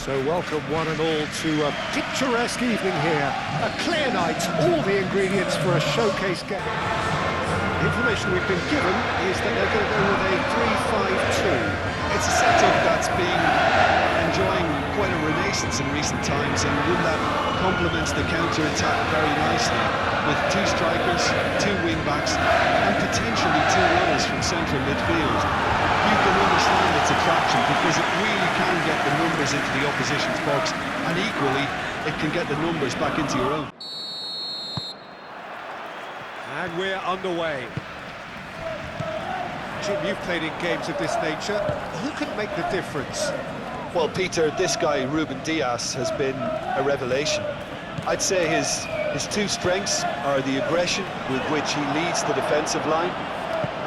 So welcome one and all to a picturesque evening here. A clear night, all the ingredients for a showcase game. The information we've been given is that they're going to go with a 3-5-2. It's a setup that's been enjoying quite a renaissance in recent times, and one that complements the counter-attack very nicely, with two strikers, two wing-backs, and potentially two runners from central midfield. You can understand its attraction because it really can get the numbers into the opposition's box, and equally, it can get the numbers back into your own. And we're underway. Jim, you've played in games of this nature. Who can make the difference? Well, Peter, this guy, Ruben Dias, has been a revelation. I'd say his two strengths are the aggression with which he leads the defensive line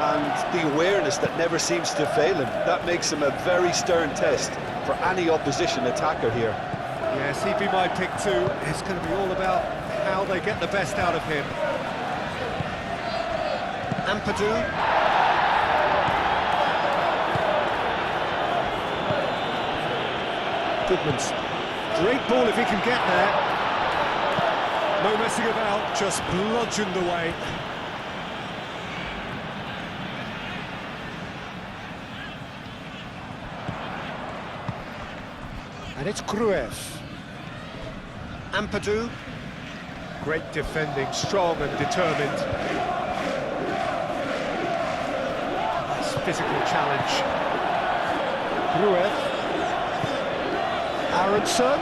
and the awareness that never seems to fail him. That makes him a very stern test for any opposition attacker here. Yes, he'd be my pick too. It's going to be all about how they get the best out of him. Ampadu. Goodman's. Great ball if he can get there. No messing about, just bludgeoned away. And it's Gruev. Ampadu. Great defending, strong and determined. Nice physical challenge. Gruev. Aronson.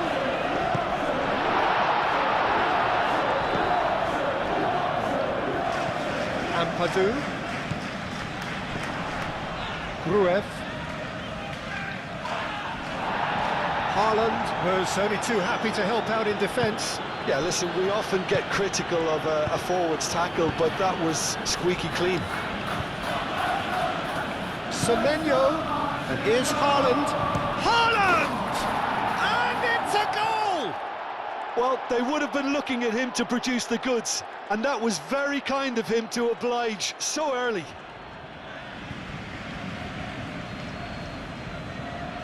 Ampadu. Gruev. Haaland was only too happy to help out in defence. Yeah, listen, we often get critical of a forward's tackle, but that was squeaky clean. Semenyo, and here's Haaland. Haaland! And it's a goal! Well, they would have been looking at him to produce the goods, and that was very kind of him to oblige so early.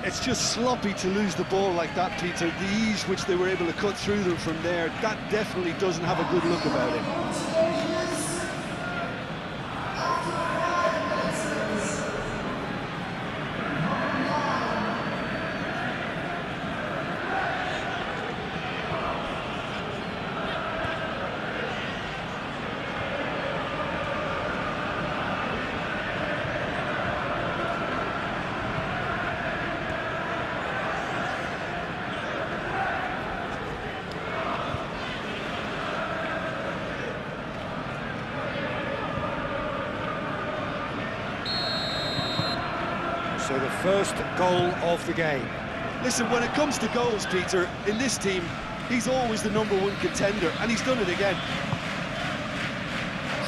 It's just sloppy to lose the ball like that, Peter. The ease which they were able to cut through them from there, that definitely doesn't have a good look about it. So the first goal of the game. Listen, when it comes to goals, Peter, in this team, he's always the #1 contender, and he's done it again.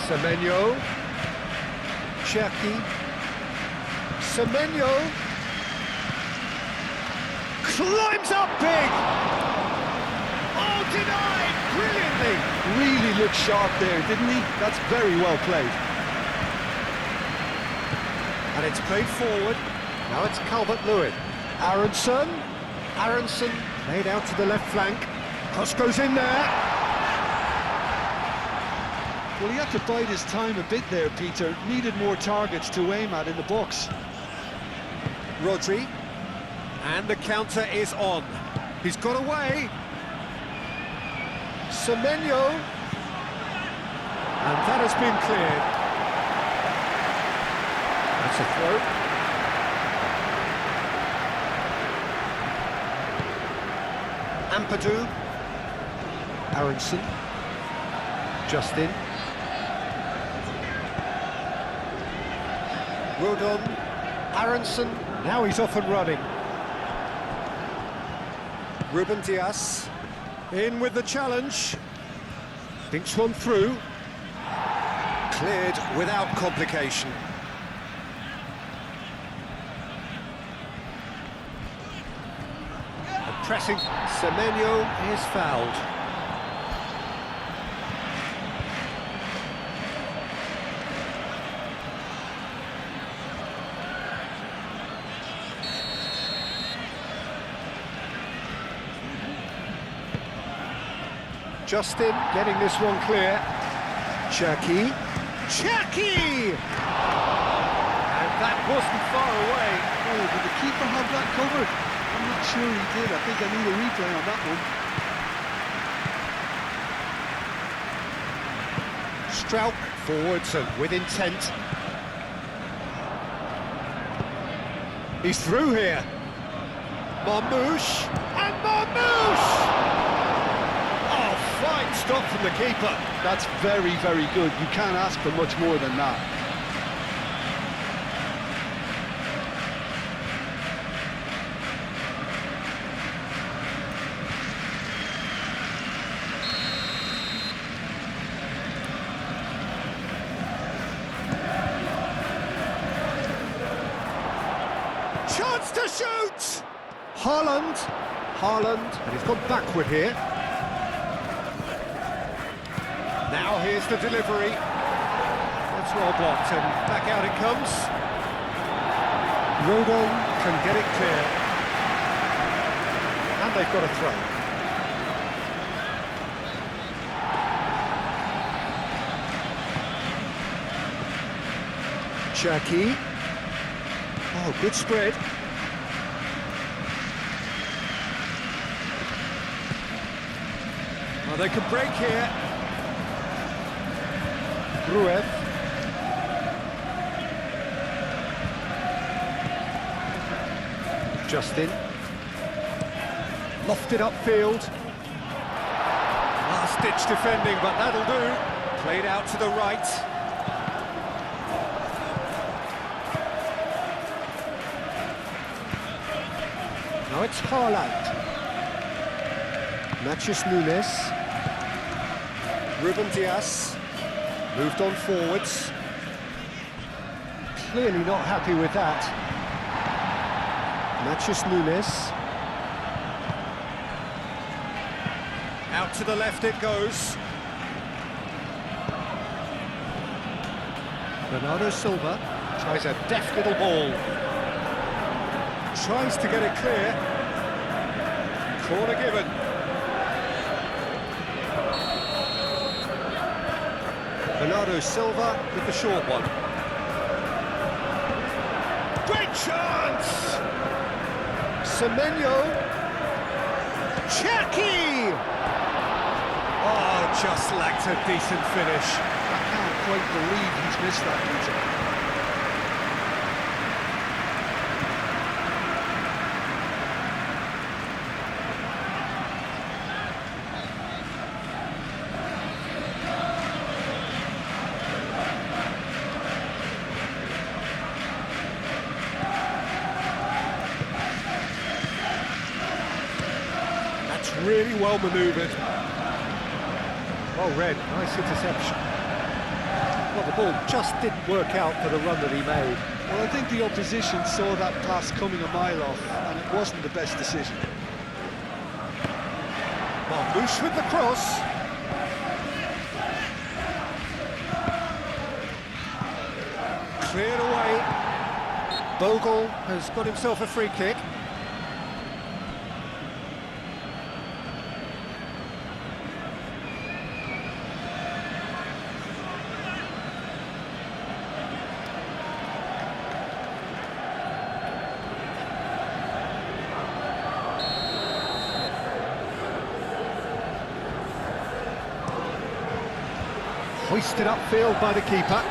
Semenyo. Cherki. Semenyo. Climbs up big! Oh, denied! Brilliantly! Really looked sharp there, didn't he? That's very well played. And it's played forward. Now it's Calvert-Lewin. Aronson. Aronson played out to the left flank. Cross goes in there. Well, he had to bide his time a bit there, Peter. Needed more targets to aim at in the box. Rodri. And the counter is on. He's got away. Semenyo. And that has been cleared. That's a throw. Ampadu. Aronson. Justin. Rodon. Aronson. Now he's off and running. Ruben Dias. In with the challenge. Thinks one through. Cleared without complication. Pressing, Semenyo is fouled. Justin getting this one clear. Chucky. Chucky! And that wasn't far away. Oh, did the keeper have that covered? I'm not sure he did. I think I need a replay on that one. Strauch forwards and with intent. He's through here. Marmouche, and Marmouche! Oh, fine stop from the keeper. That's very, very good. You can't ask for much more than that. Chance to shoot! Haaland, and he's gone backward here. Now here's the delivery. That's well blocked, and back out it comes. Rodon can get it clear. And they've got a throw. Chucky. Oh, good spread. Well, they can break here. Gruev. Justin. Lofted upfield. Last-ditch defending, but that'll do. Played out to the right. Now it's Haaland. Matheus Nunes. Ruben Dias. Moved on forwards. Clearly not happy with that. Matheus Nunes. Out to the left it goes. Bernardo Silva tries a deft little ball. Tries to get it clear. Corner given. Bernardo Silva with the short one. Great chance! Semenyo. Chucky! Oh, just lacked a decent finish. I can't quite believe he's missed that, Peter. Really well manoeuvred. Well read, nice interception. Well, the ball just didn't work out for the run that he made. Well, I think the opposition saw that pass coming a mile off, and it wasn't the best decision. Marmouche with the cross. Cleared away. Bogle has got himself a free kick. Hoisted upfield by the keeper.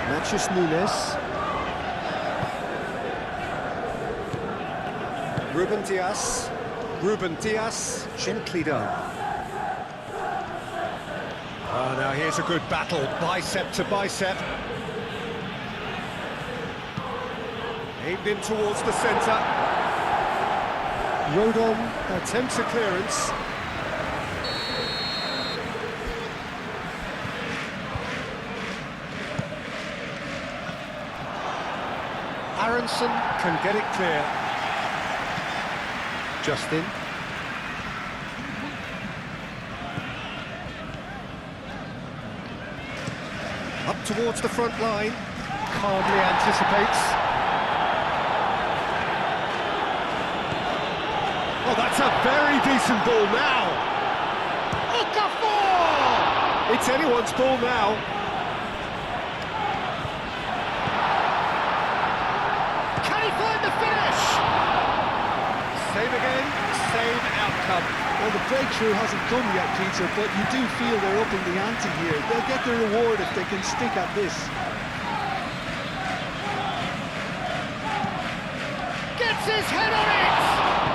Matheus Nunes. Ruben Dias, gently done. Oh, now here's a good battle, bicep to bicep. Aimed in towards the centre. Rodon attempts a clearance. Aronson can get it clear. Justin. Up towards the front line. Calmly anticipates. Oh, that's a very decent ball now. Okafor! It's anyone's ball now. Can he find the finish? Same again, same outcome. Well, the breakthrough hasn't come yet, Peter, but you do feel they're upping the ante here. They'll get their reward if they can stick at this. Gets his head on it!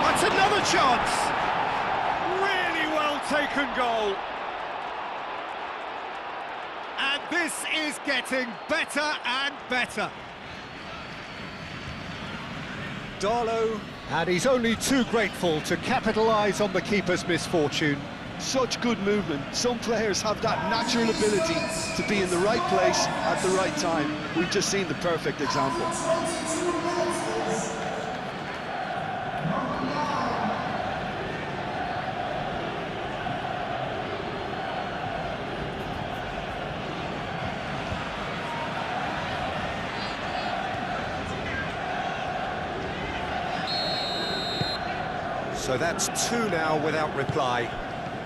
That's another chance! Really well taken goal. And this is getting better and better. Darlow, and he's only too grateful to capitalise on the keeper's misfortune. Such good movement. Some players have that natural ability to be in the right place at the right time. We've just seen the perfect example. So that's two now without reply.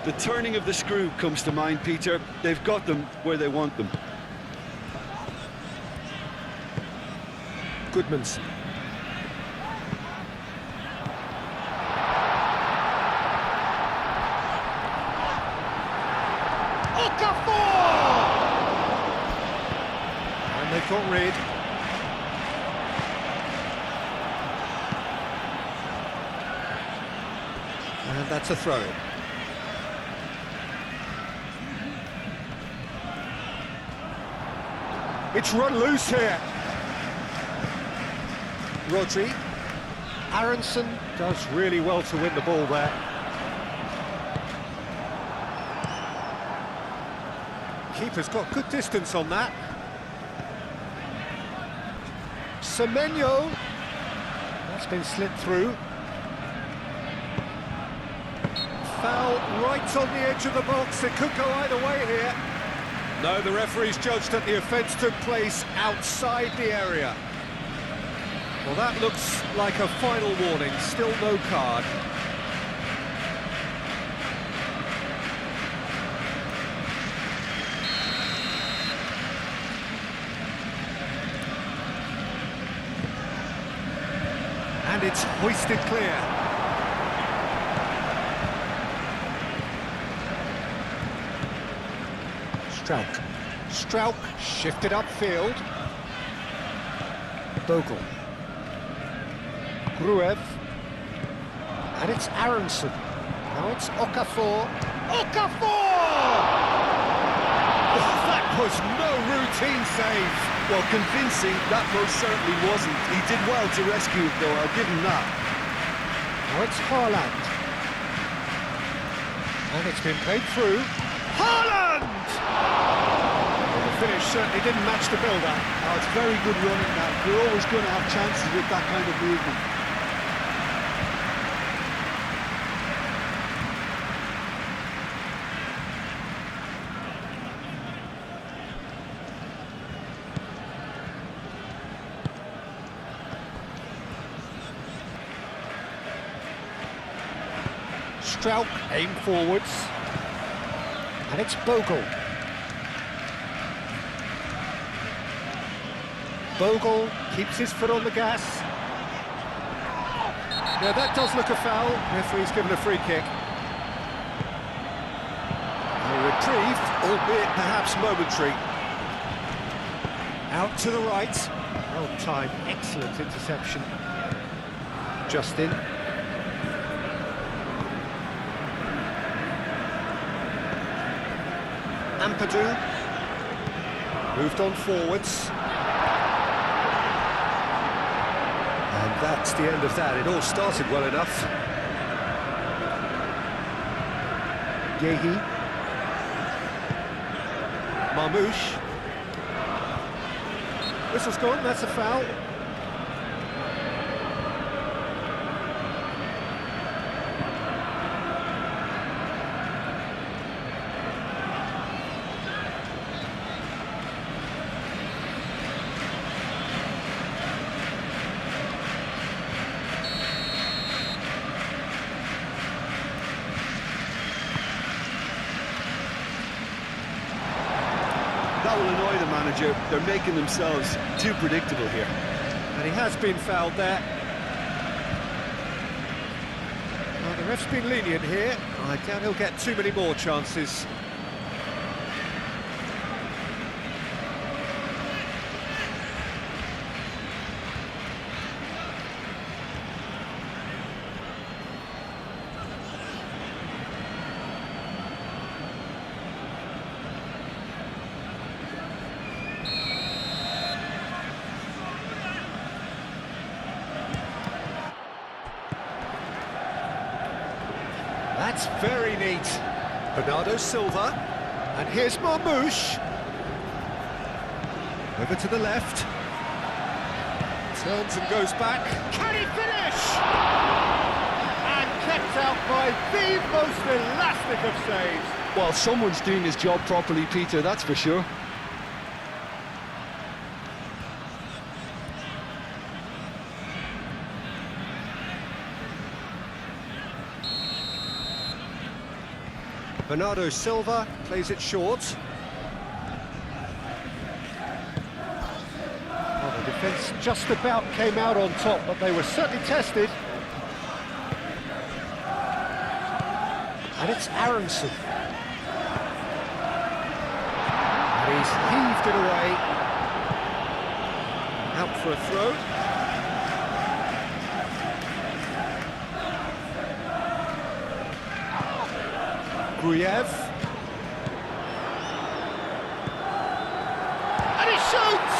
The turning of the screw comes to mind, Peter. They've got them where they want them. Goodmanson. Okafor! And they've got rid. And that's a throw. It's run loose here. Rodri. Aronson does really well to win the ball there. Keeper's got good distance on that. Semenyo. That's been slipped through. Foul right on the edge of the box. It could go either way here. No, the referee's judged that the offence took place outside the area. Well, that looks like a final warning. Still no card. And it's hoisted clear. Strauch shifted upfield. Bogle. Gruev. And it's Aronson. Now it's Okafor. Okafor! Oh, that was no routine save. Well, convincing, that most certainly wasn't. He did well to rescue it, though. I'll give him that. Now it's Haaland. And it's been played through. Haaland! Well, the finish certainly didn't match the build-up. Oh, it's very good running now. You're always going to have chances with that kind of movement. Strauch aim forwards. And it's Bogle. Bogle keeps his foot on the gas. Yeah, that does look a foul. Referee's given a free kick. A reprieve, albeit perhaps momentary. Out to the right. Well timed, excellent interception. Justin. Ampadu moved on forwards, and that's the end of that. It all started well enough. Yehi, Marmouche, whistle's gone. That's a foul. that will annoy the manager. They're making themselves too predictable here. And he has been fouled there. Well, the ref's been lenient here. I doubt he'll get too many more chances. That's very neat. Bernardo Silva. And here's Marmouche. Over to the left. Turns and goes back. Can he finish? And kept out by the most elastic of saves. Well, someone's doing his job properly, Peter, that's for sure. Bernardo Silva plays it short. Well, the defence just about came out on top, but they were certainly tested. And it's Aronson. And he's heaved it away. Out for a throw. Gruyev. And he shoots!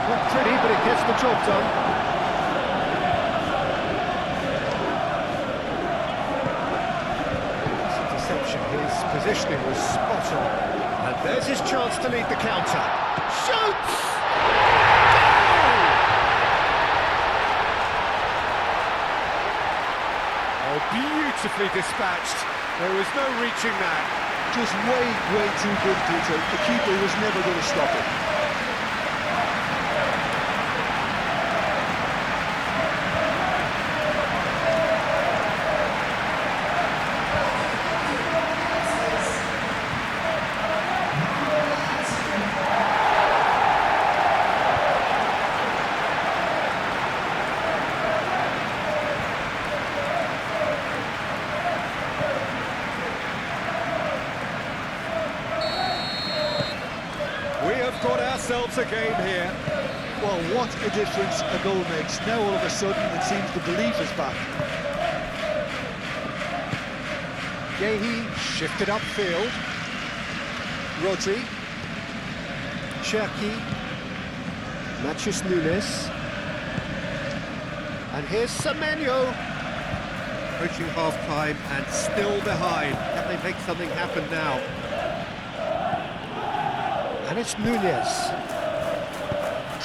Not pretty, but it gets the job done. It's a deception. His positioning was spot on. And there's his chance to lead the counter. Shoots! Goal! Oh, beautifully dispatched. There was no reaching that. Just way too good, Peter. The keeper was never going to stop it. Got ourselves a game here. Well, what a difference a goal makes. Now all of a sudden it seems the belief is back. Yehi shifted upfield. Rodri. Cherki. Matheus Nunes. And here's Semenyo. Approaching half-time and still behind. Can they make something happen now? And it's Nunes.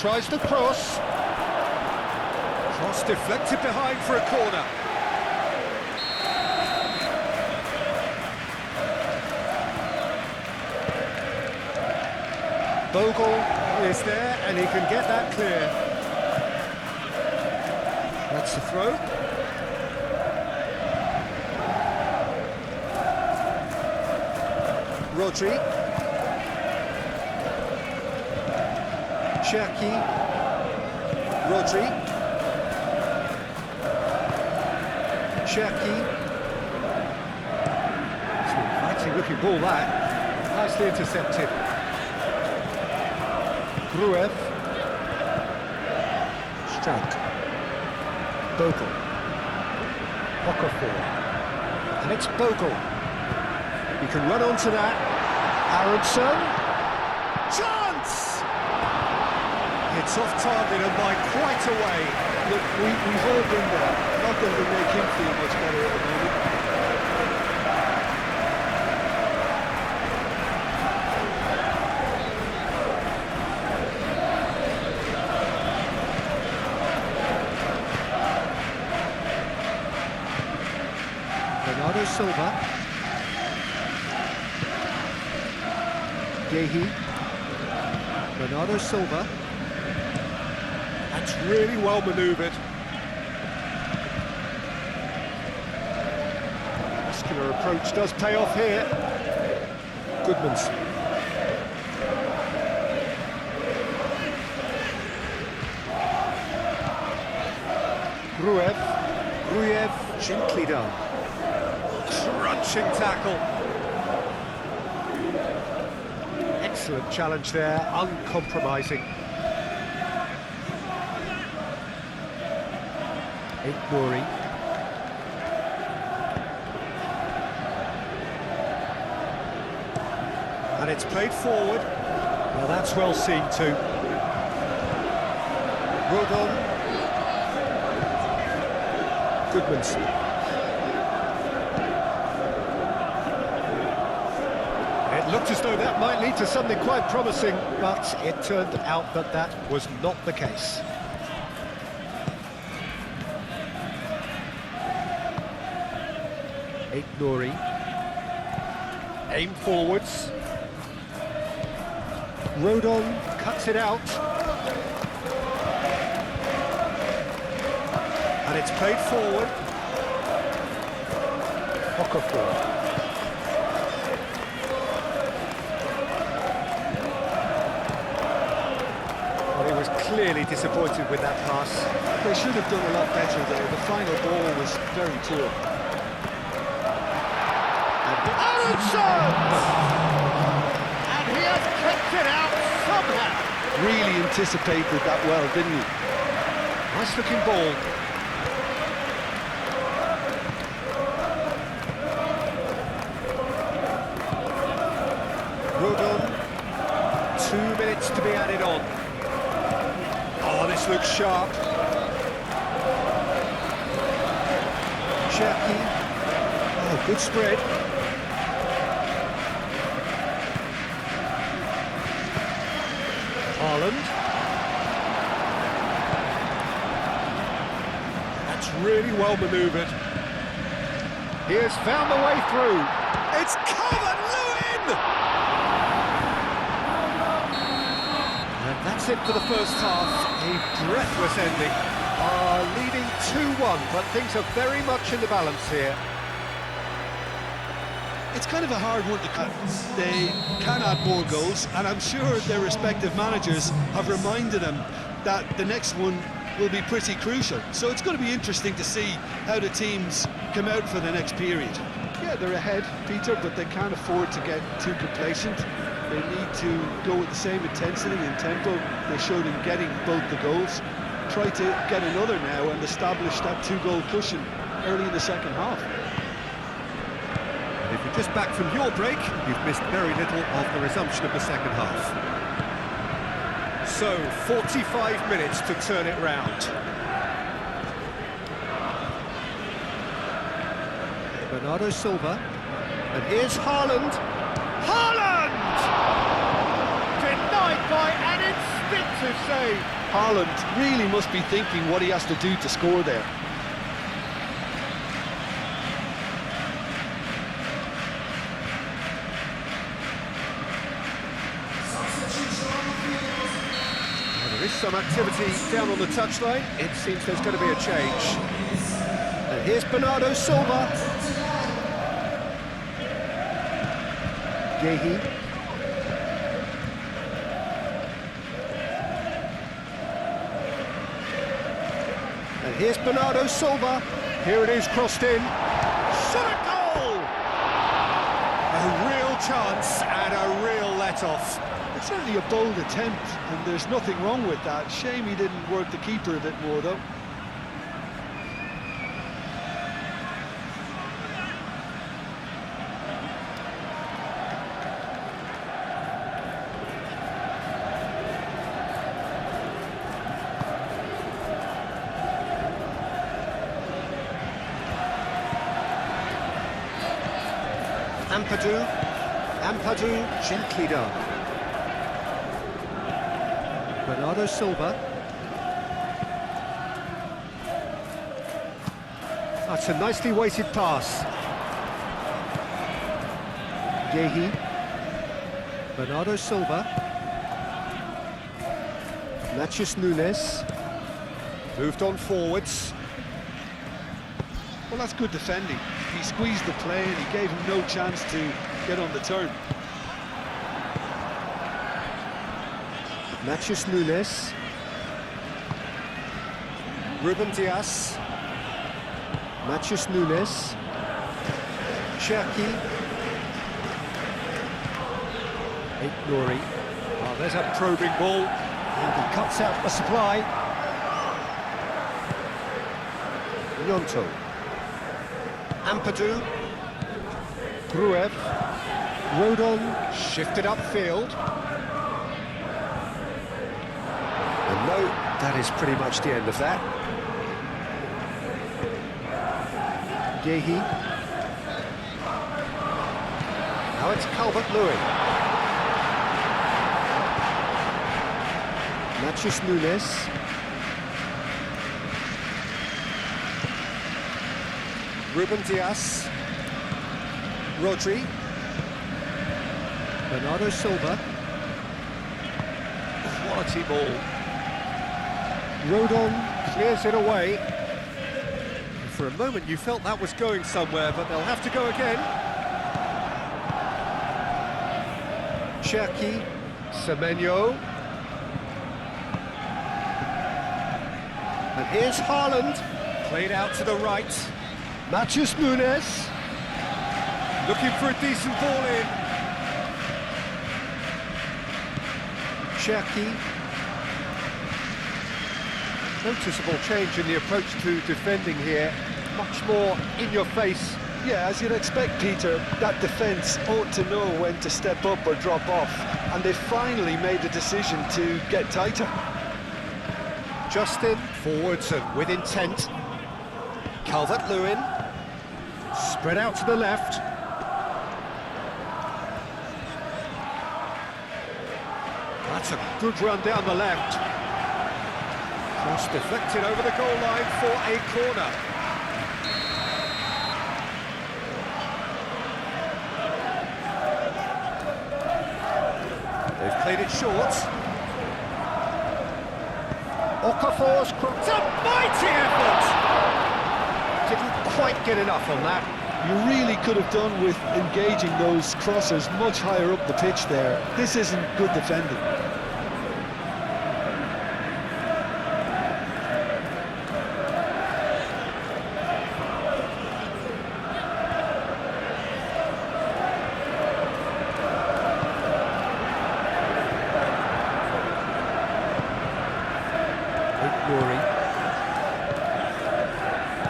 Tries the cross. Cross deflected behind for a corner. Bogle is there and he can get that clear. That's the throw. Rodri. Cherki, Rodri, Cherki. It's an exciting looking ball that. Nicely intercepted. Gruev. Strank. Bogle. Okafor. And it's Bogle. He can run onto that. Aronson. Chance! It's off target and by quite a way. Look, we've all been there. Not going to make him feel much better at the moment. Bernardo Silva. Gehi. Bernardo Silva. That's really well manoeuvred. Muscular approach does pay off here. Goodman's. Gruev, gently done. Crunching tackle. Excellent challenge there, uncompromising. Nouri. And it's played forward. Well, that's well seen too. Rodon. Goodman's. It looked as though that might lead to something quite promising, but it turned out that that was not the case. Nouri. Aim forwards. Rodon cuts it out. And it's played forward. Okafor. Well, he was clearly disappointed with that pass. They should have done a lot better there. The final ball was very poor. And he has kept it out somehow. Really anticipated that well, didn't he? Nice looking ball. Rodon, 2 minutes to be added on. Oh, this looks sharp. Cherki. Oh, good spread. Haaland. That's really well manoeuvred. He has found the way through. It's Calvert-Lewin! And that's it for the first half. A breathless ending. Leading 2-1, but things are very much in the balance here. It's kind of a hard one to cut. They can add more goals, and I'm sure their respective managers have reminded them that the next one will be pretty crucial. So it's going to be interesting to see how the teams come out for the next period. Yeah, they're ahead, Peter, but they can't afford to get too complacent. They need to go with the same intensity and tempo they showed in getting both the goals. Try to get another now and establish that two-goal cushion early in the second half. If you're just back from your break, you've missed very little of the resumption of the second half. So, 45 minutes to turn it round. Bernardo Silva, and here's Haaland. Haaland! Denied by an instinctive save. Haaland really must be thinking what he has to do to score there. There is some activity down on the touchline. It seems there's going to be a change. And here's Bernardo Silva. Gehi. And here's Bernardo Silva. Here it is, crossed in. Shot a goal! A real chance and a real let-off. It's certainly a bold attempt, and there's nothing wrong with that. Shame he didn't work the keeper a bit more, though. Ampadu, gently done. Bernardo Silva. That's a nicely weighted pass. Gehi. Bernardo Silva. Natchez Nunes. Moved on forwards. Well, that's good defending. He squeezed the play and he gave him no chance to get on the turn. Natchez Nunes. Ruben Dias. Natchez Nunes. Cherki. Nouri. Oh, there's a probing ball. And he cuts out the supply. Gnonto. Ampadu. Gruev. Rodon shifted upfield. And no, that is pretty much the end of that. Gehi. Now it's Calvert-Lewin. Natchez Nunes. Ruben Dias. Rodri. Bernardo Silva. Quality ball. Rodon clears it away. For a moment you felt that was going somewhere, but they'll have to go again. Cherki. Semenyo. And here's Haaland, played out to the right. Natchez Nunes, looking for a decent ball in. Cherki. Noticeable change in the approach to defending here, much more in your face. Yeah, as you'd expect, Peter, that defence ought to know when to step up or drop off, and they finally made the decision to get tighter. Justin, forwards and with intent. Calvert-Lewin, spread out to the left. That's a good run down the left. Cross deflected over the goal line for a corner. They've played it short. Okafor's cross. It's a mighty effort! Didn't quite get enough on that. You really could have done with engaging those crossers much higher up the pitch there. This isn't good defending.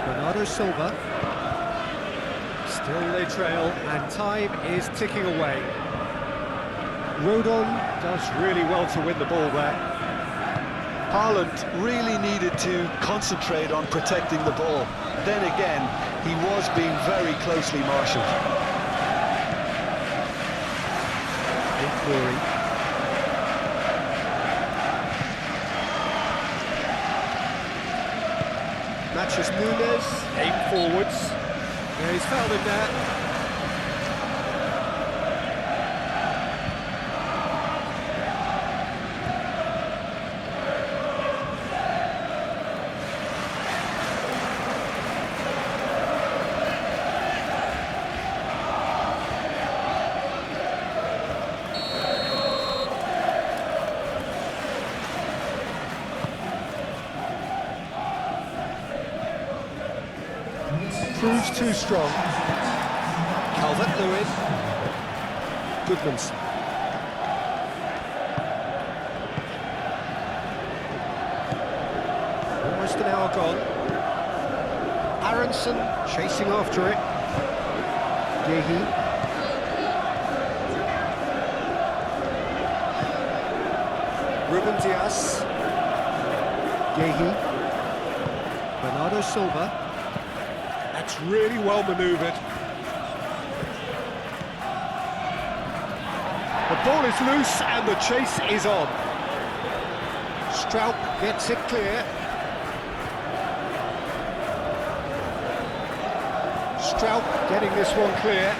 Bernardo Silva. Still they trail, and time is ticking away. Rodon does really well to win the ball there. Haaland really needed to concentrate on protecting the ball. Then again, he was being very closely marshalled. Nouri. Natchez Nunes, aim forwards. Yeah, he's fouled him there. Proves too strong. Calvert-Lewin. Goodmanson. Almost an hour gone. Aronson chasing after it. Gehi. Ruben Dias. Gehi. Bernardo Silva. That's really well manoeuvred. The ball is loose and the chase is on. Straub gets it clear. Straub getting this one clear.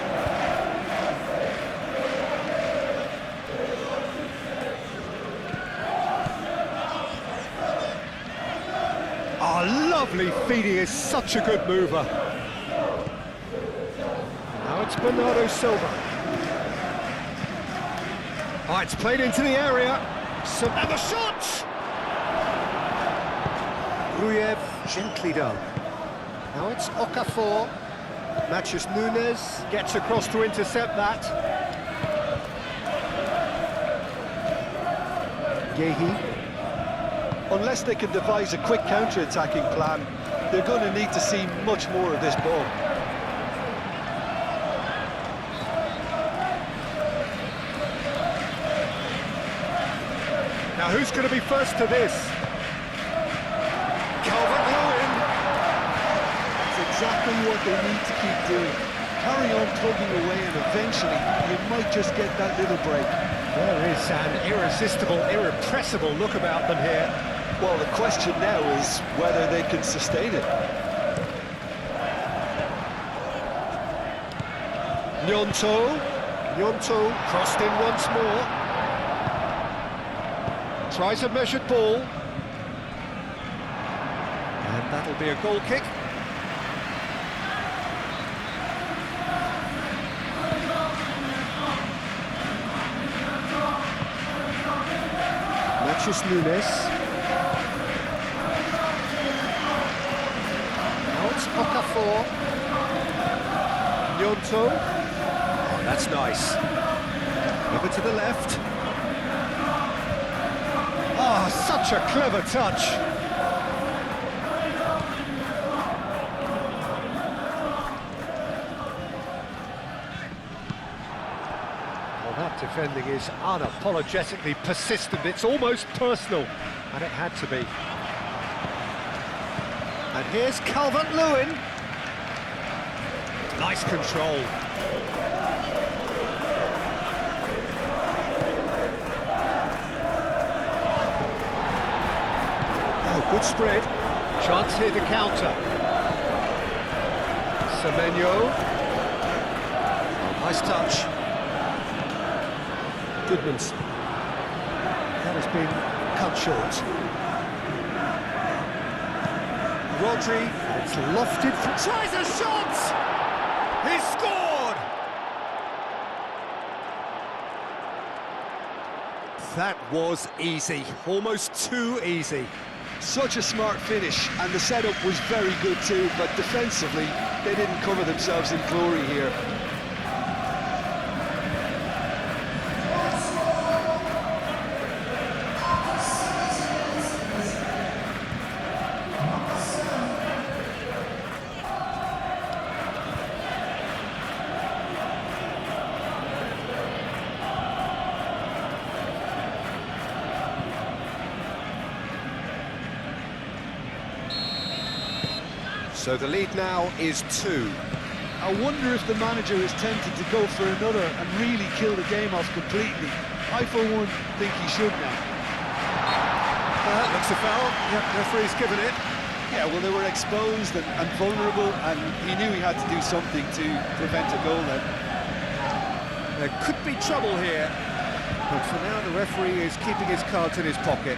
Defensively, Fidi is such a good mover. Now it's Bernardo Silva. Oh, it's played into the area. And the shot! Gruyev, gently done. Now it's Okafor. Matches Nunes, gets across to intercept that. Yehi. Unless they can devise a quick counter-attacking plan, they're going to need to see much more of this ball. Now who's going to be first to this? Calvert-Lewin. That's exactly what they need to keep doing. Carry on tugging away and eventually you might just get that little break. There is an irresistible, irrepressible look about them here. Well, the question now is whether they can sustain it. Gnonto crossed in once more. Tries a measured ball. And that'll be a goal kick. Matches Nunes. Now it's Okafor. Gnonto. Oh, that's nice. Over to the left. Oh, such a clever touch. Well, that defending is unapologetically persistent. It's almost personal, and it had to be. And here's Calvert-Lewin. Nice control. Good spread. Chance here to counter. Semenyo. Oh, nice touch. Goodman's. That has been cut short. Rodri. It's lofted. Tries a shot! He scored! That was easy. Almost too easy. Such a smart finish, and the setup was very good too, but defensively, they didn't cover themselves in glory here. So the lead now is 2. I wonder if the manager is tempted to go for another and really kill the game off completely. I, for one, think he should now. That looks a foul. Yep, referee's given it. Yeah, well, they were exposed and vulnerable, and he knew he had to do something to prevent a goal then. There could be trouble here, but for now the referee is keeping his cards in his pocket.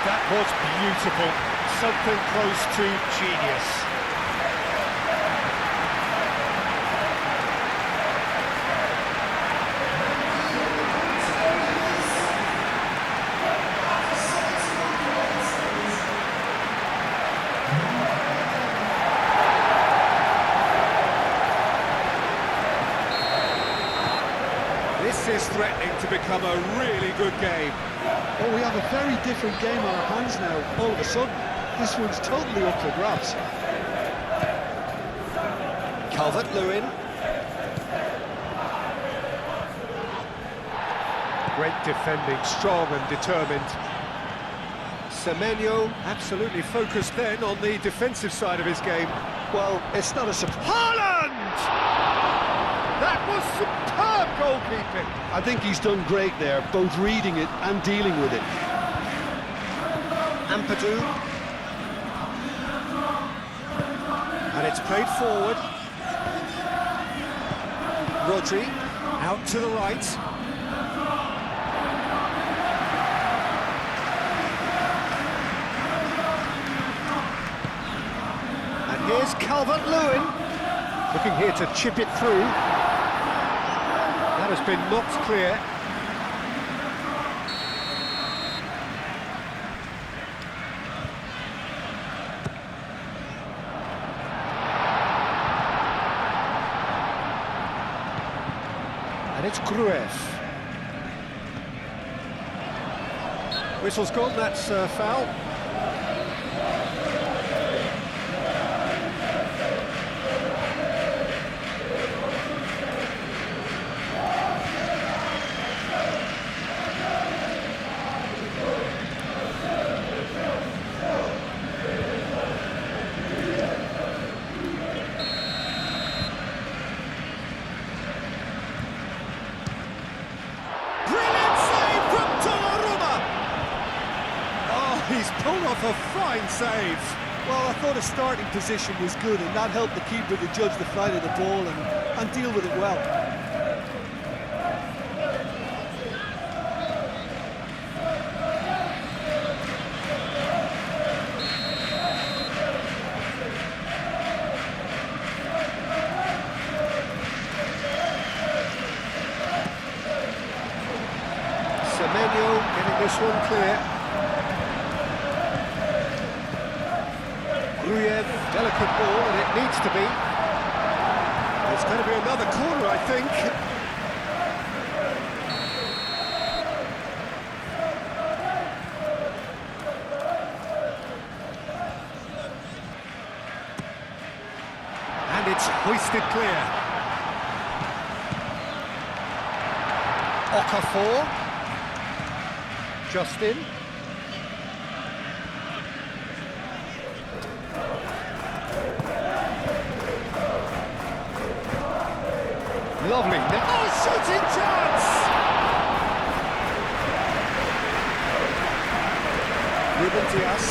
That was beautiful, something close to genius. This is threatening to become a really good game. Well, we have a very different game on our hands now. All of a sudden, this one's totally up for grabs. Calvert-Lewin. Great defending, strong and determined. Semenyo absolutely focused then on the defensive side of his game. Well, it's not a surprise. Haaland! That was superb goalkeeping. I think he's done great there, both reading it and dealing with it. Ampadu. And it's played forward. Rodri, out to the right. And here's Calvert-Lewin, looking here to chip it through. That has been knocked clear. And it's Gruev. Whistle's gone, that's foul. He's pulled off a fine save. Well, I thought his starting position was good, and that helped the keeper to judge the flight of the ball and deal with it well. Semenyo getting this one clear. Gruev, delicate ball, and it needs to be. It's going to be another corner, I think. And it's hoisted clear. Okafor. Justin. Lovely. Oh, shooting chance! Ruben Diaz.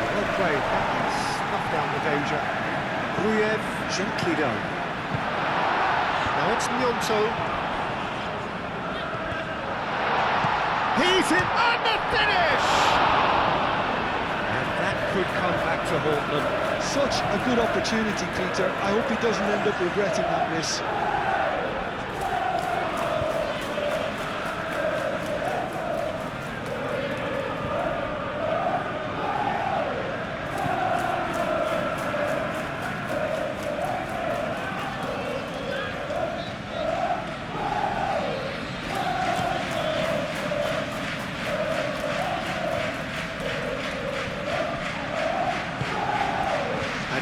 Well played. That snuffed down the danger. Gruev gently done. Now it's Gnonto. He's in on the finish! And that could come back to haunt them. Such a good opportunity, Peter. I hope he doesn't end up regretting that miss.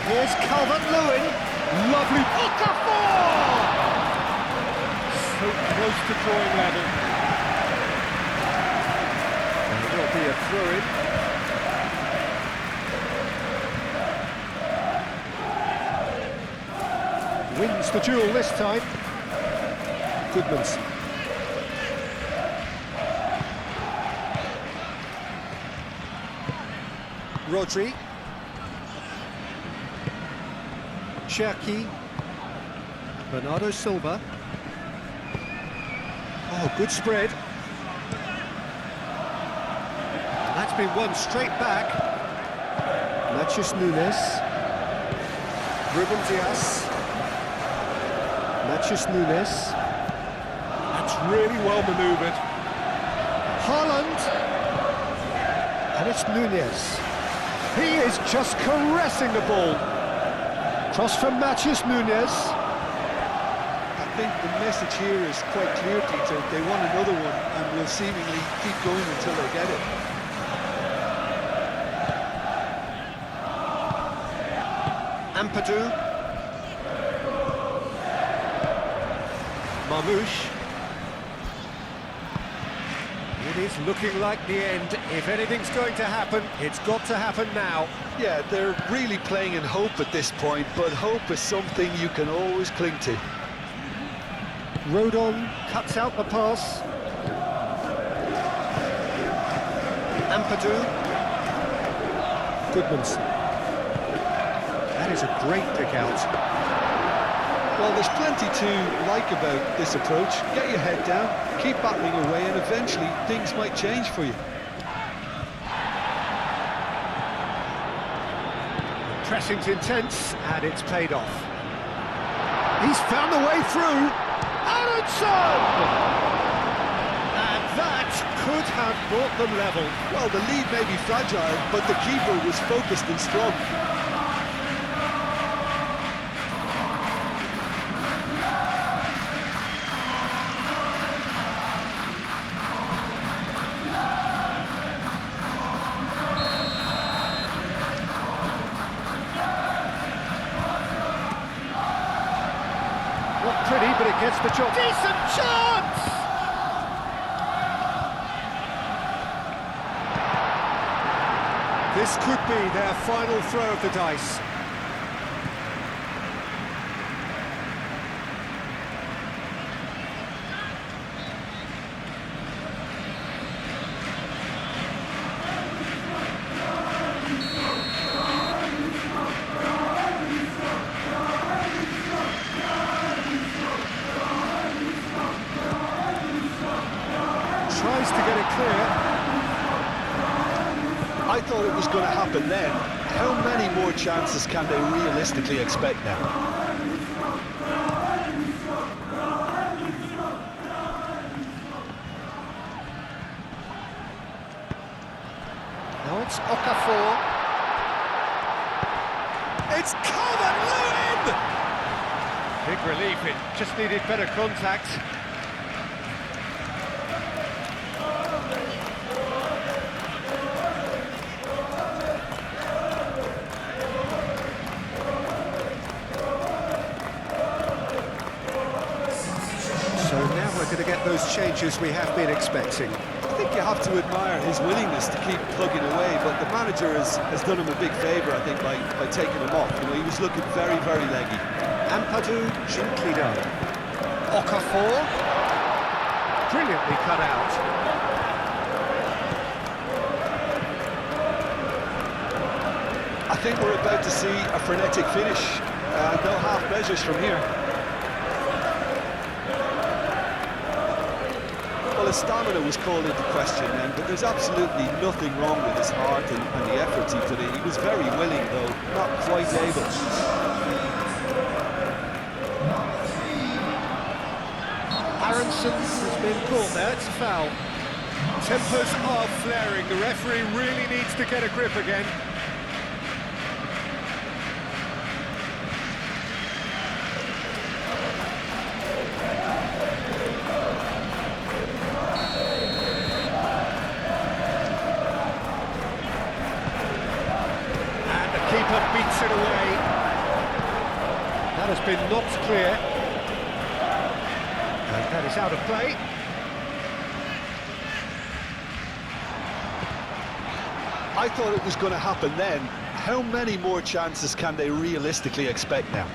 Here's Calvert-Lewin. Lovely. Okafor! So close to drawing level. And it will be a throw-in. Wins the duel this time. Goodmanson. Rodri. Cherki, Bernardo Silva. Oh, good spread. That's been won straight back. Matheus Nunes. Ruben Diaz. Matheus Nunes. That's really well manoeuvred. Haaland. And it's Nunes. He is just caressing the ball. Cross from Matheus Nunes. I think the message here is quite clear, Peter. They want another one and will seemingly keep going until they get it. Ampadu. Marmouche. It is looking like the end. If anything's going to happen, it's got to happen now. Yeah, they're really playing in hope at this point, but hope is something you can always cling to. Rodon cuts out the pass. Ampadu. Goodmanson. That is a great pick out. Well, there's plenty to like about this approach. Get your head down, keep battling away, and eventually things might change for you. Pressing's intense, and it's paid off. He's found the way through. Aronson! And that could have brought them level. Well, the lead may be fragile, but the keeper was focused and strong. Not pretty, but it gets the job. Decent chance! This could be their final throw of the dice. Tries to get it clear. I thought it was going to happen then. How many more chances can they realistically expect now? Now it's Okafor. It's Calvert-Lewin! Big relief, it just needed better contact. So now we're going to get those changes we have been expecting. I think you have to admire his willingness to keep plugging away, but the manager has done him a big favour, I think, by taking him off. You know, he was looking very, very leggy. Ampadu, gently done. Okafor, brilliantly cut out. I think we're about to see a frenetic finish. No half measures from here. Well, his stamina was called into question then, but there's absolutely nothing wrong with his heart and the efforts he put in. He was very willing, though, not quite able. Aronson has been caught there, it's a foul. Tempers are flaring, the referee really needs to get a grip again. And the keeper beats it away. That has been knocked clear. And that is out of play. I thought it was going to happen then. How many more chances can they realistically expect now?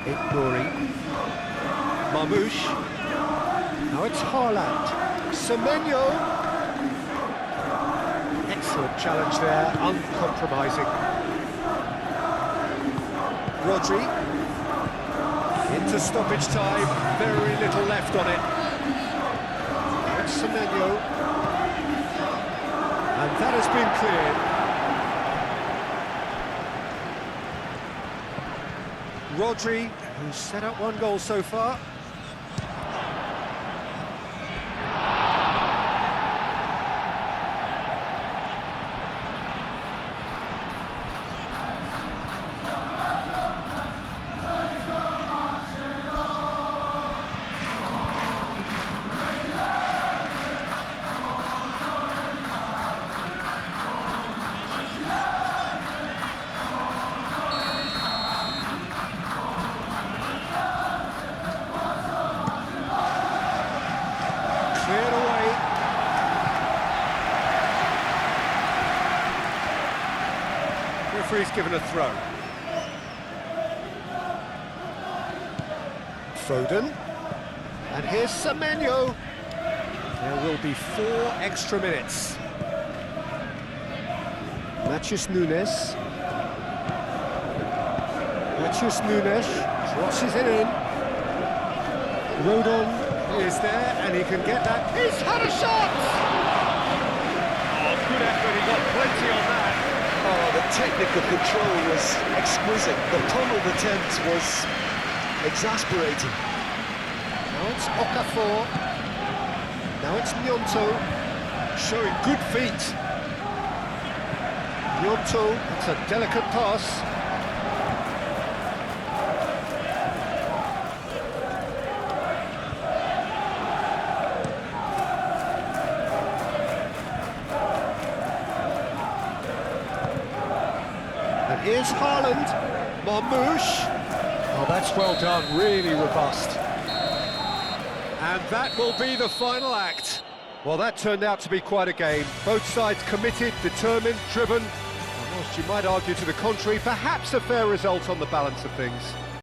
Ignori. Marmouche. Now it's Haaland. Semenyo. Excellent challenge there, uncompromising. Rodri. Into stoppage time, very little left on it. That's Semenyo. And that has been cleared. Rodri, who's set up one goal so far. referee's given a throw. Foden. And here's Semenyo. There will be 4 extra minutes. Matheus Nunes. Matheus Nunes crosses it in. Rodon is there, and he can get that. He's had a shot! Oh, good effort, he got plenty on that. Oh, the technical control was exquisite. The tunnel attempt was exasperating. Now it's Okafor. Now it's Gnonto, showing good feet. Gnonto, it's a delicate pass. And here's Haaland. Marmoush. Oh, that's well done, really robust. And that will be the final act. Well, that turned out to be quite a game. Both sides committed, determined, driven. And whilst you might argue to the contrary, perhaps a fair result on the balance of things.